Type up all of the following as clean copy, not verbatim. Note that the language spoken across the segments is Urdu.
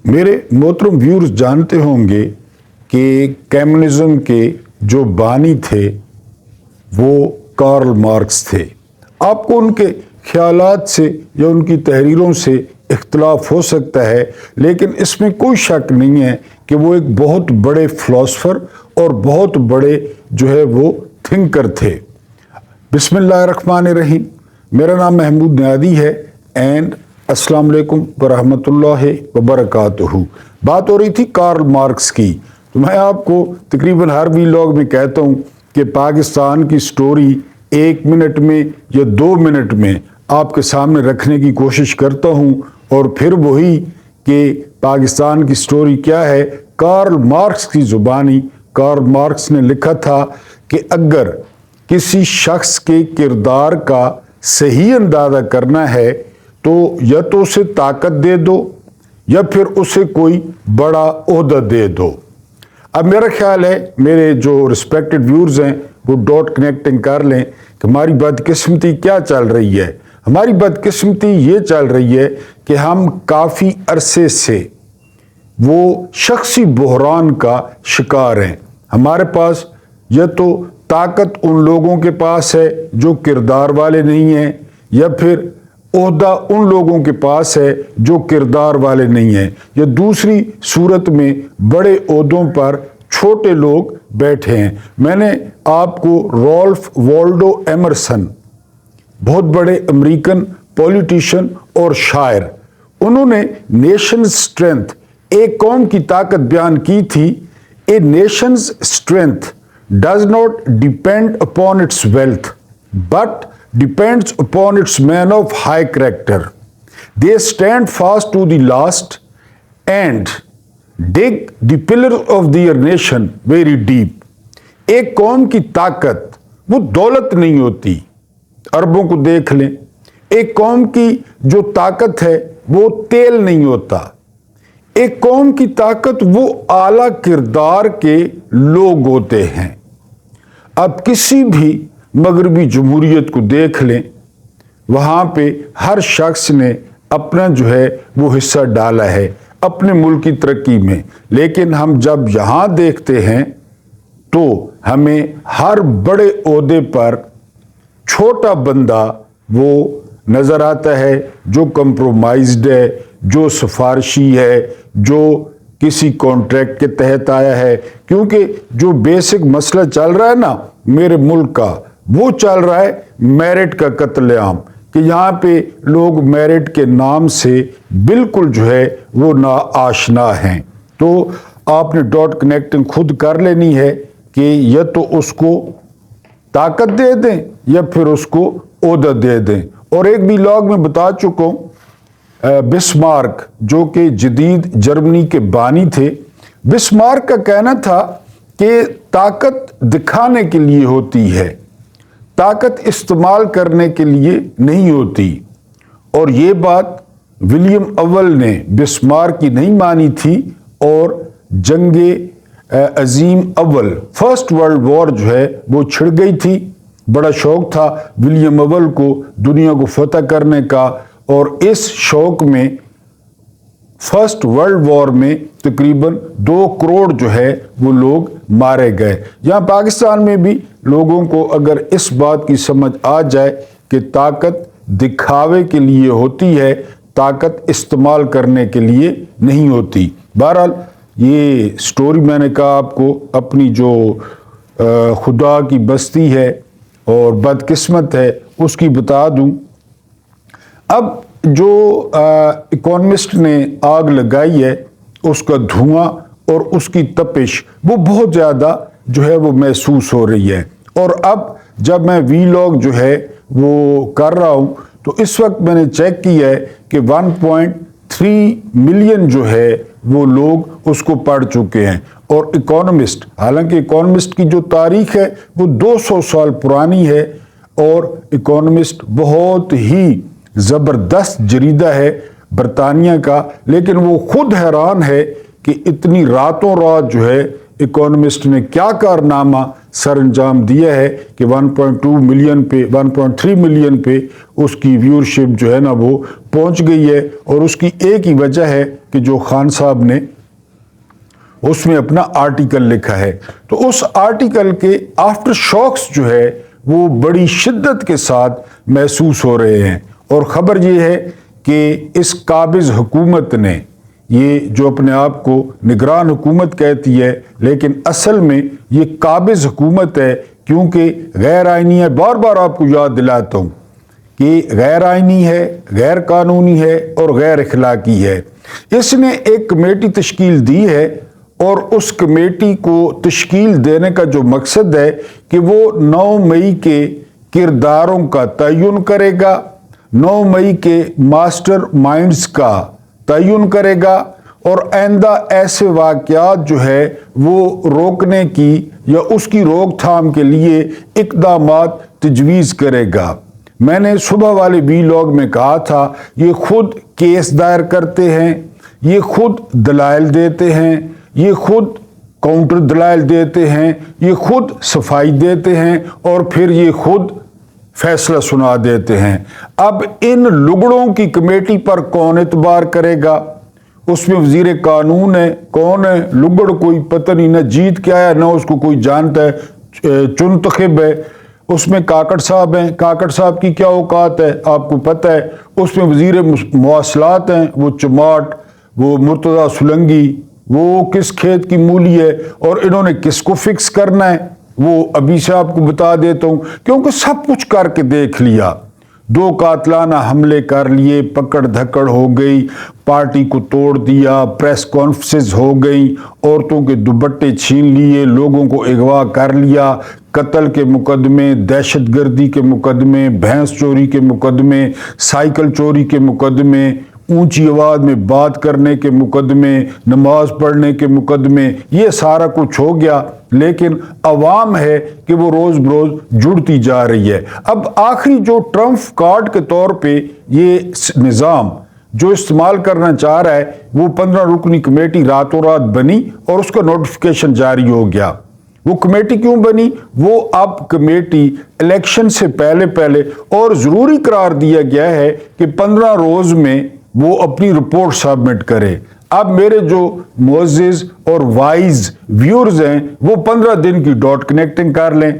میرے محترم ویورز جانتے ہوں گے کہ کمیونزم کے جو بانی تھے وہ کارل مارکس تھے۔ آپ کو ان کے خیالات سے یا ان کی تحریروں سے اختلاف ہو سکتا ہے، لیکن اس میں کوئی شک نہیں ہے کہ وہ ایک بہت بڑے فلاسفر اور بہت بڑے وہ تھنکر تھے۔ بسم اللہ الرحمن الرحیم۔ میرا نام محمود نیادی ہے اینڈ السلام علیکم ورحمۃ اللہ وبرکاتہ۔ بات ہو رہی تھی کارل مارکس کی، تو میں آپ کو تقریباً ہر ویلاگ میں کہتا ہوں کہ پاکستان کی سٹوری 1 منٹ میں یا 2 منٹ میں آپ کے سامنے رکھنے کی کوشش کرتا ہوں، اور پھر وہی کہ پاکستان کی سٹوری کیا ہے کارل مارکس کی زبانی۔ کارل مارکس نے لکھا تھا کہ اگر کسی شخص کے کردار کا صحیح اندازہ کرنا ہے تو یا تو اسے طاقت دے دو یا پھر اسے کوئی بڑا عہدہ دے دو۔ اب میرا خیال ہے میرے جو ریسپیکٹڈ ویورز ہیں وہ ڈاٹ کنیکٹنگ کر لیں کہ ہماری بدقسمتی کیا چل رہی ہے۔ ہماری بدقسمتی یہ چل رہی ہے کہ ہم کافی عرصے سے وہ شخصی بحران کا شکار ہیں۔ ہمارے پاس یا تو طاقت ان لوگوں کے پاس ہے جو کردار والے نہیں ہیں، یا پھر عہدہ ان لوگوں کے پاس ہے جو کردار والے نہیں ہیں، یا دوسری صورت میں بڑے عہدوں پر چھوٹے لوگ بیٹھے ہیں۔ میں نے آپ کو رالف والڈو ایمرسن، بہت بڑے امریکن پولیٹیشین اور شاعر، انہوں نے نیشنز اسٹرینتھ، ایک قوم کی طاقت بیان کی تھی۔ A nation's strength does not depend upon its wealth but depends upon its men of high character. They stand fast to the last and dig the pillars of their nation very deep. ایک قوم کی طاقت وہ دولت نہیں ہوتی، عربوں کو دیکھ لیں۔ ایک قوم کی جو طاقت ہے وہ تیل نہیں ہوتا۔ ایک قوم کی طاقت وہ اعلیٰ کردار کے لوگ ہوتے ہیں۔ اب کسی بھی مغربی جمہوریت کو دیکھ لیں، وہاں پہ ہر شخص نے اپنا وہ حصہ ڈالا ہے اپنے ملک کی ترقی میں، لیکن ہم جب یہاں دیکھتے ہیں تو ہمیں ہر بڑے عہدے پر چھوٹا بندہ وہ نظر آتا ہے جو کمپرومائزڈ ہے، جو سفارشی ہے، جو کسی کانٹریکٹ کے تحت آیا ہے، کیونکہ جو بیسک مسئلہ چل رہا ہے نا میرے ملک کا، وہ چل رہا ہے میرٹ کا قتل عام، کہ یہاں پہ لوگ میرٹ کے نام سے بالکل وہ ناآشنا ہیں۔ تو آپ نے ڈاٹ کنیکٹنگ خود کر لینی ہے کہ یا تو اس کو طاقت دے دیں یا پھر اس کو عہدہ دے دیں۔ اور ایک بھی لاگ میں بتا چکا ہوں، بسمارک جو کہ جدید جرمنی کے بانی تھے، بسمارک کا کہنا تھا کہ طاقت دکھانے کے لیے ہوتی ہے، طاقت استعمال کرنے کے لیے نہیں ہوتی۔ اور یہ بات ولیم اول نے بسمارک کی نہیں مانی تھی، اور جنگ عظیم اول فرسٹ ورلڈ وار وہ چھڑ گئی تھی۔ بڑا شوق تھا ولیم اول کو دنیا کو فتح کرنے کا، اور اس شوق میں فرسٹ ورلڈ وار میں تقریباً 2 کروڑ وہ لوگ مارے گئے۔ یہاں پاکستان میں بھی لوگوں کو اگر اس بات کی سمجھ آ جائے کہ طاقت دکھاوے کے لیے ہوتی ہے، طاقت استعمال کرنے کے لیے نہیں ہوتی۔ بہرحال یہ سٹوری میں نے کہا آپ کو اپنی جو خدا کی بستی ہے اور بدقسمت ہے اس کی بتا دوں۔ اب جو اکانومسٹ نے آگ لگائی ہے اس کا دھواں اور اس کی تپش وہ بہت زیادہ وہ محسوس ہو رہی ہے۔ اور اب جب میں ویلاگ وہ کر رہا ہوں تو اس وقت میں نے چیک کیا ہے کہ 1.3 ملین وہ لوگ اس کو پڑھ چکے ہیں۔ اور اکانومسٹ، حالانکہ اکانومسٹ کی جو تاریخ ہے وہ 200 سال پرانی ہے، اور اکانومسٹ بہت ہی زبردست جریدہ ہے برطانیہ کا، لیکن وہ خود حیران ہے کہ اتنی راتوں رات اکانومسٹ نے کیا کارنامہ سر انجام دیا ہے کہ 1.2 ملین پہ 1.3 ملین پہ اس کی ویورشپ جو ہے نا وہ پہنچ گئی ہے، اور اس کی ایک ہی وجہ ہے کہ جو خان صاحب نے اس میں اپنا آرٹیکل لکھا ہے۔ تو اس آرٹیکل کے آفٹر شاکس جو ہے وہ بڑی شدت کے ساتھ محسوس ہو رہے ہیں، اور خبر یہ ہے کہ اس قابض حکومت نے، یہ جو اپنے آپ کو نگران حکومت کہتی ہے لیکن اصل میں یہ قابض حکومت ہے، کیونکہ غیر آئینی ہے۔ بار بار آپ کو یاد دلاتا ہوں کہ غیر آئینی ہے، غیر قانونی ہے اور غیر اخلاقی ہے۔ اس نے ایک کمیٹی تشکیل دی ہے، اور اس کمیٹی کو تشکیل دینے کا جو مقصد ہے کہ وہ 9 مئی کے کرداروں کا تعین کرے گا، 9 مئی کے ماسٹر مائنڈز کا تعین کرے گا، اور آئندہ ایسے واقعات جو ہے وہ روکنے کی یا اس کی روک تھام کے لیے اقدامات تجویز کرے گا۔ میں نے صبح والے ویلاگ میں کہا تھا، یہ خود کیس دائر کرتے ہیں، یہ خود دلائل دیتے ہیں، یہ خود کاؤنٹر دلائل دیتے ہیں، یہ خود صفائی دیتے ہیں، اور پھر یہ خود فیصلہ سنا دیتے ہیں۔ اب ان لگڑوں کی کمیٹی پر کون اعتبار کرے گا؟ اس میں وزیر قانون ہے، کون ہے؟ لگڑ کوئی پتہ نہیں، نہ جیت کے آیا نہ اس کو کوئی جانتا ہے، چنتخب ہے۔ اس میں کاکڑ صاحب ہیں، کاکڑ صاحب کی کیا اوقات ہے آپ کو پتہ ہے۔ اس میں وزیر مواصلات ہیں، وہ چماٹ، وہ مرتضیٰ سلنگی، وہ کس کھیت کی مولی ہے، اور انہوں نے کس کو فکس کرنا ہے وہ ابھی سے آپ کو بتا دیتا ہوں، کیونکہ سب کچھ کر کے دیکھ لیا۔ 2 قاتلانہ حملے کر لیے، پکڑ دھکڑ ہو گئی، پارٹی کو توڑ دیا، پریس کانفرنسز ہو گئی، عورتوں کے دوپٹے چھین لیے، لوگوں کو اغوا کر لیا، قتل کے مقدمے، دہشت گردی کے مقدمے، بھینس چوری کے مقدمے، سائیکل چوری کے مقدمے، اونچی آواز میں بات کرنے کے مقدمے، نماز پڑھنے کے مقدمے، یہ سارا کچھ ہو گیا، لیکن عوام ہے کہ وہ روز بروز جڑتی جا رہی ہے۔ اب آخری جو ٹرمپ کارڈ کے طور پہ یہ نظام جو استعمال کرنا چاہ رہا ہے، وہ 15 رکنی کمیٹی راتوں رات بنی اور اس کا نوٹیفیکیشن جاری ہو گیا۔ وہ کمیٹی کیوں بنی؟ وہ اب کمیٹی الیکشن سے پہلے اور ضروری قرار دیا گیا ہے کہ 15 روز میں وہ اپنی رپورٹ سبمٹ کرے۔ اب میرے جو معزز اور وائز ویورز ہیں وہ 15 دن کی ڈاٹ کنیکٹنگ کر لیں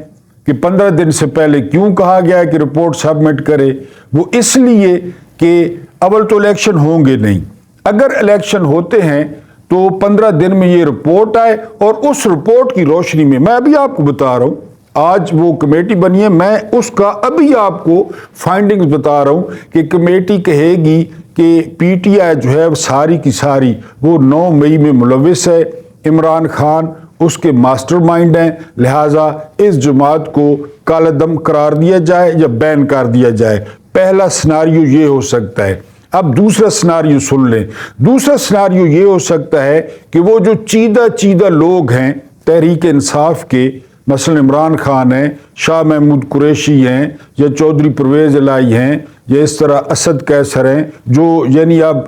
کہ 15 دن سے پہلے کیوں کہا گیا ہے کہ رپورٹ سبمٹ کرے۔ وہ اس لیے کہ اول تو الیکشن ہوں گے نہیں، اگر الیکشن ہوتے ہیں تو 15 دن میں یہ رپورٹ آئے، اور اس رپورٹ کی روشنی میں میں ابھی آپ کو بتا رہا ہوں، آج وہ کمیٹی بنی ہے، میں اس کا ابھی آپ کو فائنڈنگز بتا رہا ہوں کہ کمیٹی کہے گی کہ پی ٹی آئی جو ہے ساری کی ساری وہ 9 مئی میں ملوث ہے، عمران خان اس کے ماسٹر مائنڈ ہیں، لہٰذا اس جماعت کو کالا دم قرار دیا جائے یا بین کر دیا جائے۔ پہلا سناریو یہ ہو سکتا ہے۔ اب دوسرا سناریو سن لیں۔ دوسرا سناریو یہ ہو سکتا ہے کہ وہ جو چیدہ لوگ ہیں تحریک انصاف کے، مثلا عمران خان ہیں، شاہ محمود قریشی ہیں، یا چودھری پرویز الہی ہیں، یا اس طرح اسد قیصر ہیں، جو یعنی اب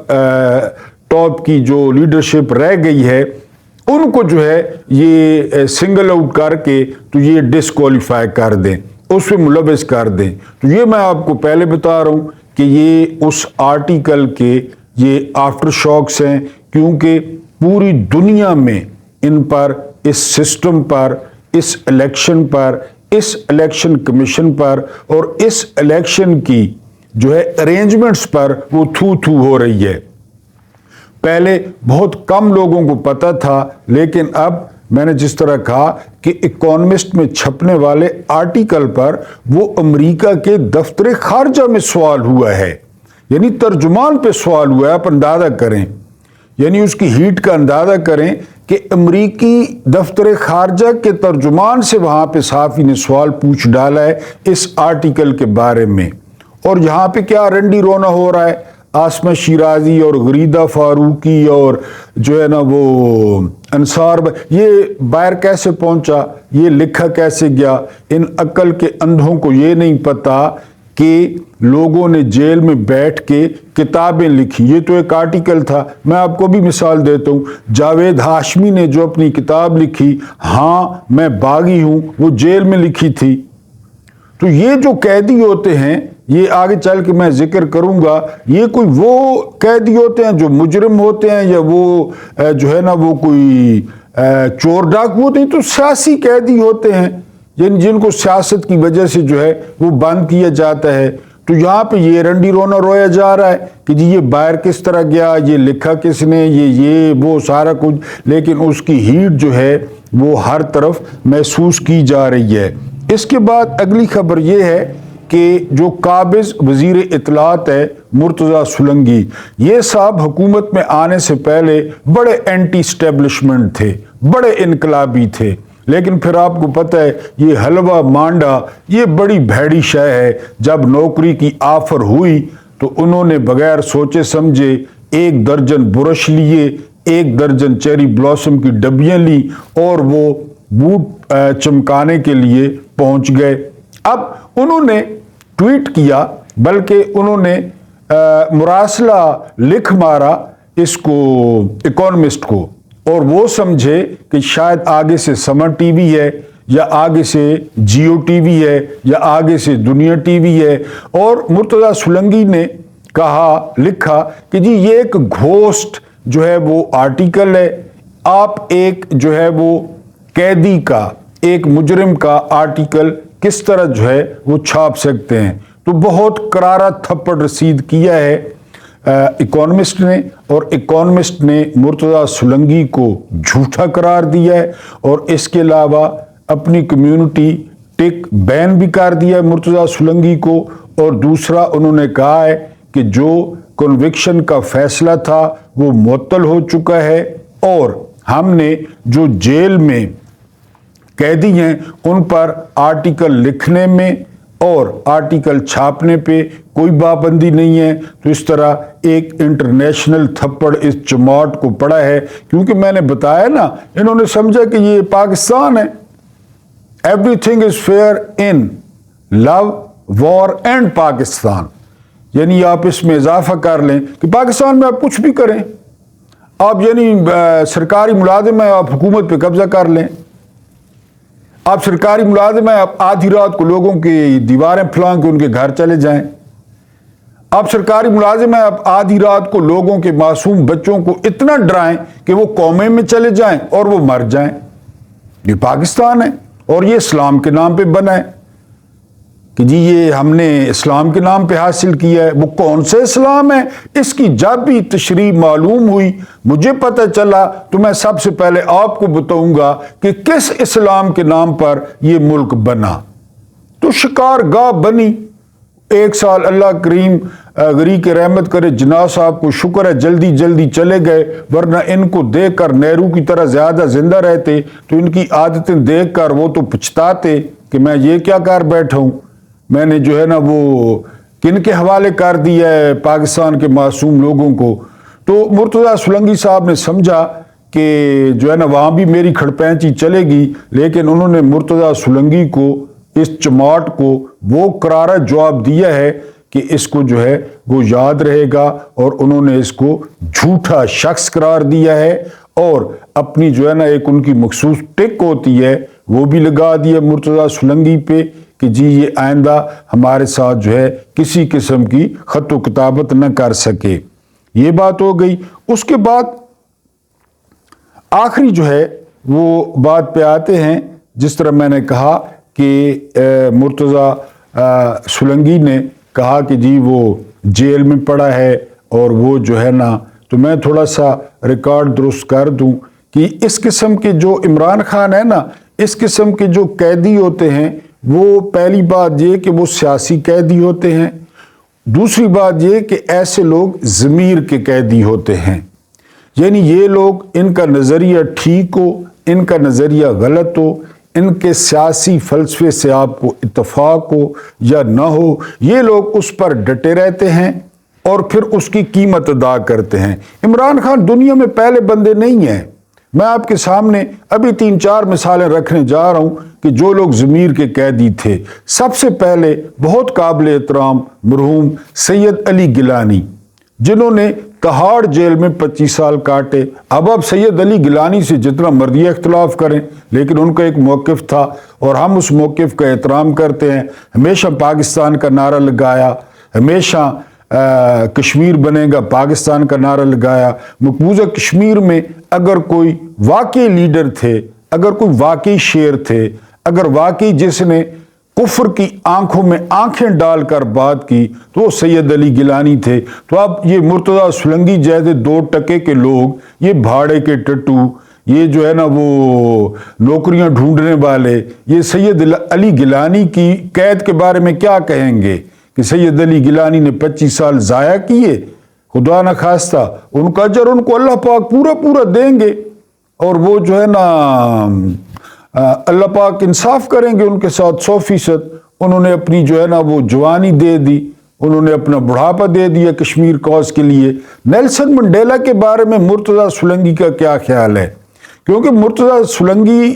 ٹاپ کی جو لیڈرشپ رہ گئی ہے، ان کو جو ہے یہ سنگل آؤٹ کر کے تو یہ ڈسکوالیفائی کر دیں، اس پہ ملوث کر دیں۔ تو یہ میں آپ کو پہلے بتا رہا ہوں کہ یہ اس آرٹیکل کے یہ آفٹر شاکس ہیں، کیونکہ پوری دنیا میں ان پر، اس سسٹم پر، اس الیکشن پر، اس الیکشن کمیشن پر اور اس الیکشن کی جو ہے ارینجمنٹس پر وہ تھو ہو رہی ہے۔ پہلے بہت کم لوگوں کو پتہ تھا، لیکن اب میں نے جس طرح کہا کہ اکانومسٹ میں چھپنے والے آرٹیکل پر وہ امریکہ کے دفتر خارجہ میں سوال ہوا ہے، یعنی ترجمان پہ سوال ہوا ہے۔ آپ اندازہ کریں، یعنی اس کی ہیٹ کا اندازہ کریں کہ امریکی دفتر خارجہ کے ترجمان سے وہاں پہ صحافی نے سوال پوچھ ڈالا ہے اس آرٹیکل کے بارے میں، اور یہاں پہ کیا رنڈی رونا ہو رہا ہے۔ عاصمہ شیرازی اور غریدہ فاروقی اور جو ہے نا وہ انصار، یہ باہر کیسے پہنچا، یہ لکھا کیسے گیا، ان عقل کے اندھوں کو یہ نہیں پتا کہ لوگوں نے جیل میں بیٹھ کے کتابیں لکھی. یہ تو ایک آرٹیکل تھا. میں آپ کو بھی مثال دیتا ہوں. جاوید ہاشمی نے جو اپنی کتاب لکھی ہاں میں باغی ہوں، وہ جیل میں لکھی تھی. تو یہ جو قیدی ہوتے ہیں، یہ آگے چل کے میں ذکر کروں گا، یہ کوئی وہ قیدی ہوتے ہیں جو مجرم ہوتے ہیں یا وہ جو ہے نا وہ کوئی چور ڈاکو ہوتے ہیں، تو سیاسی قیدی ہوتے ہیں جن کو سیاست کی وجہ سے جو ہے وہ بند کیا جاتا ہے. تو یہاں پہ یہ رنڈی رونا رویا جا رہا ہے کہ جی یہ باہر کس طرح گیا، یہ لکھا کس نے، یہ وہ سارا کچھ، لیکن اس کی ہیٹ جو ہے وہ ہر طرف محسوس کی جا رہی ہے. اس کے بعد اگلی خبر یہ ہے کہ جو قابض وزیر اطلاعات ہے مرتضیٰ سولنگی، یہ صاحب حکومت میں آنے سے پہلے بڑے اینٹی اسٹیبلشمنٹ تھے، بڑے انقلابی تھے، لیکن پھر آپ کو پتہ ہے یہ حلوہ مانڈا یہ بڑی بھیڑی شے ہے. جب نوکری کی آفر ہوئی تو انہوں نے بغیر سوچے سمجھے 1 درجن برش لیے، 1 درجن چیری بلاسم کی ڈبیاں لی اور وہ بوٹ چمکانے کے لیے پہنچ گئے. اب انہوں نے ٹویٹ کیا، بلکہ انہوں نے مراسلہ لکھ مارا اس کو اکانومسٹ کو، اور وہ سمجھے کہ شاید آگے سے سمر ٹی وی ہے یا آگے سے جیو ٹی وی ہے یا آگے سے دنیا ٹی وی ہے. اور مرتضیٰ سولنگی نے لکھا کہ جی یہ ایک گھوسٹ جو ہے وہ آرٹیکل ہے. آپ ایک جو ہے وہ قیدی کا، ایک مجرم کا آرٹیکل کس طرح جو ہے وہ چھاپ سکتے ہیں؟ تو بہت کرارا تھپڑ رسید کیا ہے اکانومسٹ نے، اور اکانومسٹ نے مرتضیٰ سولنگی کو جھوٹا قرار دیا ہے، اور اس کے علاوہ اپنی کمیونٹی ٹک بین بھی کر دیا ہے مرتضیٰ سولنگی کو. اور دوسرا انہوں نے کہا ہے کہ جو کنوکشن کا فیصلہ تھا وہ معطل ہو چکا ہے، اور ہم نے جو جیل میں قیدی ہیں ان پر آرٹیکل لکھنے میں اور آرٹیکل چھاپنے پہ کوئی پابندی نہیں ہے. تو اس طرح ایک انٹرنیشنل تھپڑ اس چماٹ کو پڑا ہے، کیونکہ میں نے بتایا نا انہوں نے سمجھا کہ یہ پاکستان ہے. Everything is fair in love war and Pakistan, یعنی آپ اس میں اضافہ کر لیں کہ پاکستان میں آپ کچھ بھی کریں، آپ یعنی سرکاری ملازم ہیں آپ حکومت پہ قبضہ کر لیں، آپ سرکاری ملازم ہیں آپ آدھی رات کو لوگوں کی دیواریں پھلانگ کے ان کے گھر چلے جائیں، آپ سرکاری ملازم ہیں آپ آدھی رات کو لوگوں کے معصوم بچوں کو اتنا ڈرائیں کہ وہ کومے میں چلے جائیں اور وہ مر جائیں. یہ پاکستان ہے، اور یہ اسلام کے نام پہ بنا ہے کہ جی یہ ہم نے اسلام کے نام پہ حاصل کیا ہے. وہ کون سے اسلام ہے؟ اس کی جب بھی تشریح معلوم ہوئی، مجھے پتہ چلا، تو میں سب سے پہلے آپ کو بتاؤں گا کہ کس اسلام کے نام پر یہ ملک بنا. تو شکار گاہ بنی. 1 سال اللہ کریم غری کے رحمت کرے، جناح صاحب کو شکر ہے جلدی جلدی چلے گئے، ورنہ ان کو دیکھ کر نہرو کی طرح زیادہ زندہ رہتے تو ان کی عادتیں دیکھ کر وہ تو پچھتاتے کہ میں یہ کیا کر بیٹھا ہوں، میں نے جو ہے نا وہ کن کے حوالے کر دیا ہے پاکستان کے معصوم لوگوں کو. تو مرتضیٰ سولنگی صاحب نے سمجھا کہ جو ہے نا وہاں بھی میری کھڑپینچی چلے گی، لیکن انہوں نے مرتضیٰ سولنگی کو، اس چماٹ کو وہ کرارا جواب دیا ہے کہ اس کو جو ہے وہ یاد رہے گا، اور انہوں نے اس کو جھوٹا شخص قرار دیا ہے، اور اپنی جو ہے نا ایک ان کی مخصوص ٹک ہوتی ہے وہ بھی لگا دیا مرتضیٰ سولنگی پہ کہ جی یہ آئندہ ہمارے ساتھ جو ہے کسی قسم کی خط و کتابت نہ کر سکے. یہ بات ہو گئی. اس کے بعد آخری جو ہے وہ بات پہ آتے ہیں، جس طرح میں نے کہا کہ مرتضیٰ سولنگی نے کہا کہ جی وہ جیل میں پڑا ہے، اور وہ جو ہے نا، تو میں تھوڑا سا ریکارڈ درست کر دوں کہ اس قسم کے جو عمران خان ہے نا، اس قسم کے جو قیدی ہوتے ہیں، وہ پہلی بات یہ کہ وہ سیاسی قیدی ہوتے ہیں، دوسری بات یہ کہ ایسے لوگ ضمیر کے قیدی ہوتے ہیں. یعنی یہ لوگ، ان کا نظریہ ٹھیک ہو، ان کا نظریہ غلط ہو، ان کے سیاسی فلسفے سے آپ کو اتفاق ہو یا نہ ہو، یہ لوگ اس پر ڈٹے رہتے ہیں اور پھر اس کی قیمت ادا کرتے ہیں. عمران خان دنیا میں پہلے بندے نہیں ہیں میں آپ کے سامنے ابھی 3-4 مثالیں رکھنے جا رہا ہوں کہ جو لوگ ضمیر کے قیدی تھے۔ سب سے پہلے بہت قابل احترام مرحوم سید علی گیلانی، جنہوں نے تہاڑ جیل میں 25 سال کاٹے۔ اب آپ سید علی گیلانی سے جتنا مرضی اختلاف کریں، لیکن ان کا ایک موقف تھا اور ہم اس موقف کا احترام کرتے ہیں۔ ہمیشہ پاکستان کا نعرہ لگایا، ہمیشہ کشمیر بنے گا پاکستان کا نعرہ لگایا۔ مقبوضہ کشمیر میں اگر کوئی واقعی لیڈر تھے، اگر کوئی واقعی شیر تھے، اگر واقعی جس نے کفر کی آنکھوں میں آنکھیں ڈال کر بات کی تو وہ سید علی گیلانی تھے۔ تو اب یہ مرتضیٰ سلنگی جیسے 2 ٹکے کے لوگ، یہ بھاڑے کے ٹٹو، یہ جو ہے نا وہ نوکریاں ڈھونڈنے والے، یہ سید علی گیلانی کی قید کے بارے میں کیا کہیں گے کہ سید علی گیلانی نے 25 سال ضائع کیے؟ خدا نہ خواستہ ان کا اجر ان کو اللہ پاک پورا دیں گے، اور وہ جو ہے نا اللہ پاک انصاف کریں گے ان کے ساتھ 100%۔ انہوں نے اپنی جو ہے نا وہ جوانی دے دی، انہوں نے اپنا بڑھاپا دے دیا کشمیر کاز کے لیے۔ نیلسن منڈیلا کے بارے میں مرتضیٰ سلنگی کا کیا خیال ہے؟ کیونکہ مرتضیٰ سلنگی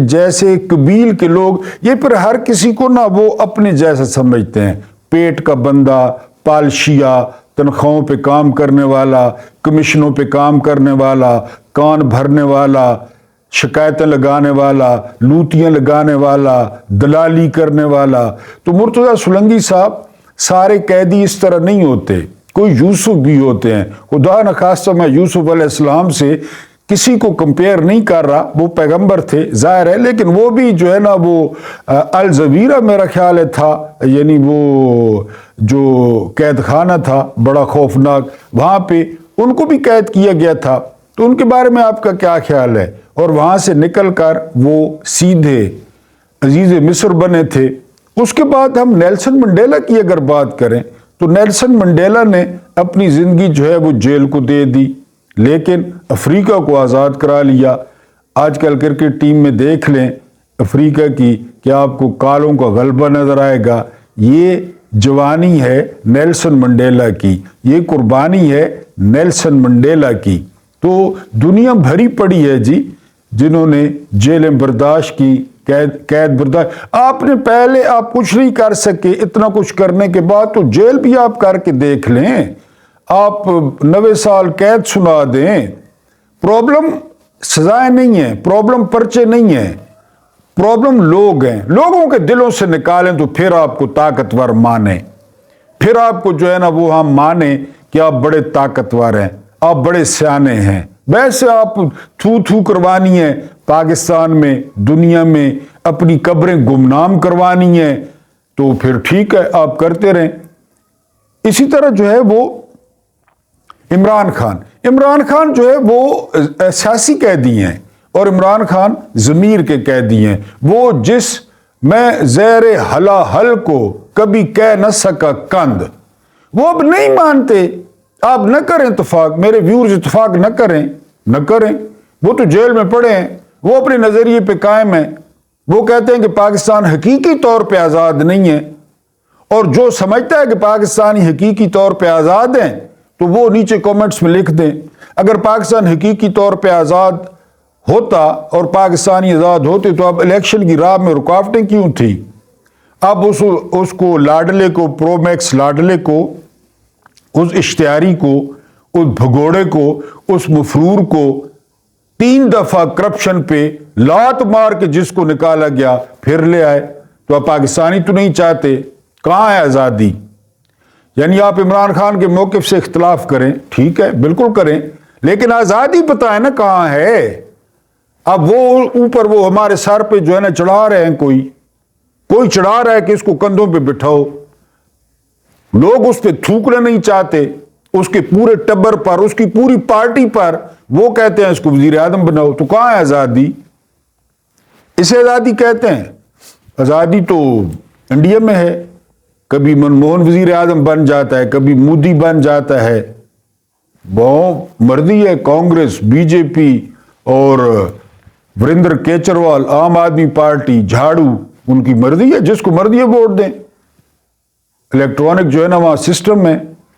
جیسے قبیل کے لوگ یہ پھر ہر کسی کو نا وہ اپنے جیسا سمجھتے ہیں، پیٹ کا بندہ، پالشیا، تنخواہوں پہ کام کرنے والا، کمیشنوں پہ کام کرنے والا، کان بھرنے والا، شکایتیں لگانے والا، لوٹیاں لگانے والا، دلالی کرنے والا۔ تو مرتضیٰ سلنگی صاحب سارے قیدی اس طرح نہیں ہوتے، کوئی یوسف بھی ہوتے ہیں۔ خدا نخواستہ میں یوسف علیہ السلام سے کسی کو کمپیئر نہیں کر رہا، وہ پیغمبر تھے ظاہر ہے، لیکن وہ بھی جو ہے نا وہ الزویرہ میرا خیال ہے تھا، یعنی وہ جو قید خانہ تھا بڑا خوفناک، وہاں پہ ان کو بھی قید کیا گیا تھا۔ تو ان کے بارے میں آپ کا کیا خیال ہے؟ اور وہاں سے نکل کر وہ سیدھے عزیز مصر بنے تھے۔ اس کے بعد ہم نیلسن منڈیلا کی اگر بات کریں تو نیلسن منڈیلا نے اپنی زندگی جو ہے وہ جیل کو دے دی، لیکن افریقہ کو آزاد کرا لیا۔ آج کل کرکٹ ٹیم میں دیکھ لیں افریقہ کی کہ آپ کو کالوں کا غلبہ نظر آئے گا۔ یہ جوانی ہے نیلسن منڈیلا کی، یہ قربانی ہے نیلسن منڈیلا کی۔ تو دنیا بھری پڑی ہے جی جنہوں نے جیلیں برداشت کی، قید برداشت۔ آپ نے پہلے آپ کچھ نہیں کر سکے، اتنا کچھ کرنے کے بعد تو جیل بھی آپ کر کے دیکھ لیں، آپ 90 سال قید سنا دیں۔ پرابلم سزائیں نہیں ہیں، پرابلم پرچے نہیں ہیں، پرابلم لوگ ہیں۔ لوگوں کے دلوں سے نکالیں تو پھر آپ کو طاقتور مانیں، پھر آپ کو جو ہے نا وہ ہم مانیں کہ آپ بڑے طاقتور ہیں، آپ بڑے سیانے ہیں۔ ویسے آپ تھو کروانی ہے پاکستان میں، دنیا میں اپنی قبریں گمنام کروانی ہیں تو پھر ٹھیک ہے آپ کرتے رہیں۔ اسی طرح جو ہے وہ عمران خان جو ہے وہ سیاسی قیدی ہیں اور عمران خان ضمیر کے قیدی ہیں۔ وہ جس میں زیر حلا حل کو کبھی کہہ نہ سکا کند، وہ اب نہیں مانتے۔ آپ نہ کریں اتفاق، میرے ویورز اتفاق نہ کریں، وہ تو جیل میں پڑے ہیں، وہ اپنے نظریے پہ قائم ہیں، وہ کہتے ہیں کہ پاکستان حقیقی طور پہ آزاد نہیں ہے، اور جو سمجھتا ہے کہ پاکستانی حقیقی طور پہ آزاد ہیں تو وہ نیچے کومنٹس میں لکھ دیں۔ اگر پاکستان حقیقی طور پہ آزاد ہوتا اور پاکستانی آزاد ہوتے تو اب الیکشن کی راہ میں رکاوٹیں کیوں تھی؟ اب اس کو لاڈلے کو، پرو میکس لاڈلے کو، اس اشتہاری کو، اس بھگوڑے کو، اس مفرور کو 3 دفعہ کرپشن پہ لات مار کے جس کو نکالا گیا پھر لے آئے۔ تو آپ پاکستانی تو نہیں چاہتے، کہاں ہے آزادی؟ یعنی آپ عمران خان کے موقف سے اختلاف کریں، ٹھیک ہے بالکل کریں، لیکن آزادی بتائیں نا کہاں ہے؟ اب وہ اوپر وہ ہمارے سر پہ جو ہے نا چڑھا رہے ہیں، کوئی چڑھا رہا ہے کہ اس کو کندھوں پہ بٹھاؤ، لوگ اس پہ تھوکنا نہیں چاہتے، اس کے پورے ٹبر پر، اس کی پوری پارٹی پر وہ کہتے ہیں اس کو وزیر اعظم بناؤ، تو کہاں ہے آزادی؟ اسے آزادی کہتے ہیں؟ آزادی تو انڈیا میں ہے، کبھی منموہن وزیر اعظم بن جاتا ہے، کبھی مودی بن جاتا ہے، بہت مرضی ہے۔ کانگریس، بی جے پی اور وریندر کیجریوال، عام آدمی پارٹی، جھاڑو، ان کی مرضی ہے، جس کو مرضی ہے ووٹ دیں۔ الیکٹرانک جو ہے نا وہاں سسٹم ہے،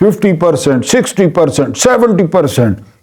50%, 60%, 70%,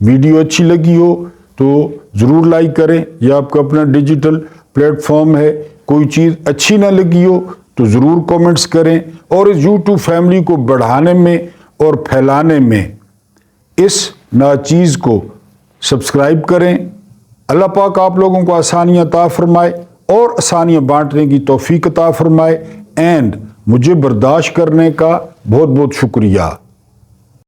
ویڈیو اچھی لگی ہو تو ضرور لائک کریں. یہ آپ کا اپنا ڈیجیٹل پلیٹ فارم ہے. کوئی چیز اچھی نہ لگی ہو تو ضرور کومنٹس کریں, اور اس یوٹیوب فیملی کو بڑھانے میں اور پھیلانے میں اس ناچیز کو سبسکرائب کریں. اللہ پاک آپ لوگوں کو آسانیاں عطا فرمائے اور آسانیاں بانٹنے کی توفیق عطا فرمائے. اینڈ مجھے برداشت کرنے کا بہت بہت شکریہ.